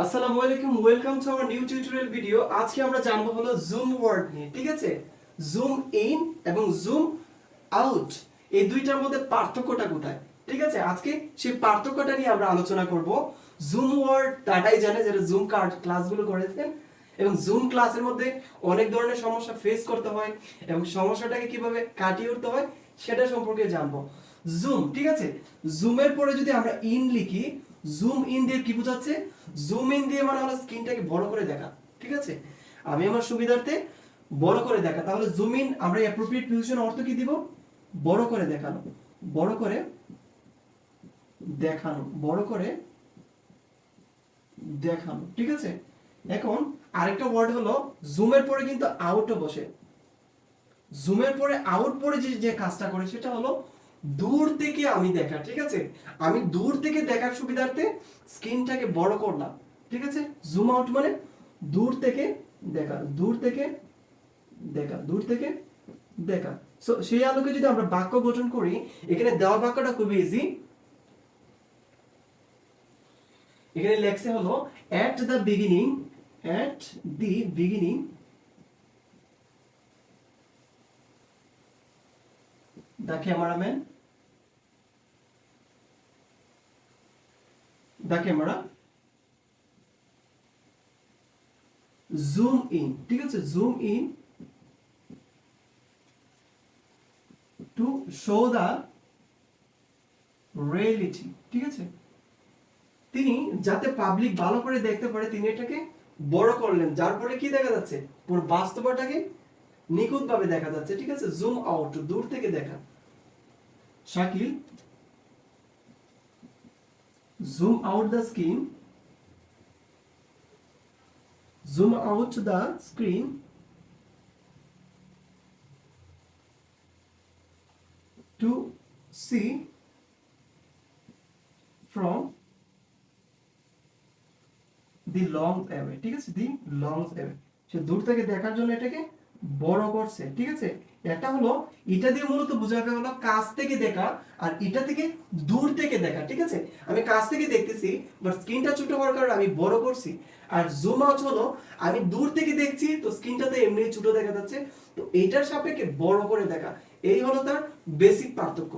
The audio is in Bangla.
আসসালামু আলাইকুম, welcome to our new tutorial video. আজকে আমরা জানবো হলো জুম ওয়ার্ড নিয়ে, ঠিক আছে? জুম ইন এবং জুম আউট, এই দুইটার মধ্যে পার্থক্যটা কোথায়, ঠিক আছে? আজকে সেই পার্থক্যটা নিয়ে আমরা আলোচনা করব। জুম ওয়ার্ড তারাই জানে যারা জুম ক্লাসগুলো করেছেন, এবং জুম ক্লাসের মধ্যে অনেক ধরনের সমস্যা ফেস করতে হয় এবং সমস্যাটাকে কিভাবে কাটিয়ে উঠতে হয় সেটা সম্পর্কে জানবো। জুম, ঠিক আছে? জুমের পরে যদি আমরা ইন লিখি, জুম ইন দিয়ে কি বোঝাচ্ছে? জুম ইন দিয়ে মানে হলো স্ক্রিনটাকে বড় করে দেখা, ঠিক আছে? আমি আমার সুবিধার্থে বড় করে দেখা। তাহলে জুম ইন আমরা অ্যাপ্রোপ্রিয়েট পজিশন অর্থ কি দিব? বড় করে দেখানো, বড় করে দেখানো, বড় করে দেখানো, ঠিক আছে? এখন আরেকটা ওয়ার্ড হলো জুমের পরে কিন্তু আউটও বসে। জুমের পরে আউট পরে যে কাজটা করে সেটা হলো দূর থেকে আমি দেখা, ঠিক আছে? আমি দূর থেকে দেখার সুবিধার্থে স্ক্রিনটাকে বড় করলাম, ঠিক আছে? জুম আউট মানে দূর থেকে দেখা, দূর থেকে দেখা, দূর থেকে দেখা। সো সেই আলোকে যদি আমরা বাক্য গঠন করি, এখানে দেওয়া বাক্যটা খুবই ইজি। এখানে লেখছে হলো at the beginning, at the beginning the cameraman, the camera zoom in, ঠিক আছে? zoom in to show the reality, ঠিক আছে? তিনি যাতে পাবলিক ভালো করে দেখতে পারে তিনি এটাকে বড় করলেন, যার ফলে কি দেখা যাচ্ছে? পুরো বাস্তবতাকে নিখুঁতভাবে দেখা যাচ্ছে, ঠিক আছে? জুম আউট, দূর থেকে দেখা। Shakil, zoom out the screen, zoom out the screen to see from the long away, ঠিক আছে? the long away, সে দূর থেকে দেখার জন্য এটাকে বড় করছে, ঠিক আছে? এটা হলো, এটা দিয়ে মূলত বোঝাতে হলো কাছ থেকে দেখা, আর এটা থেকে দূর থেকে দেখা, ঠিক আছে? আমি কাছ থেকে দেখতেছি বাট স্ক্রিনটা ছোট হওয়ার কারণে আমি বড় করছি। আর জুম আউট হলো আমি দূর থেকে দেখছি তো স্ক্রিনটাতে এমনি ছোট দেখা যাচ্ছে, তো এটার সাপেক্ষে বড় করে দেখা। এই হলো তার বেসিক পার্থক্য।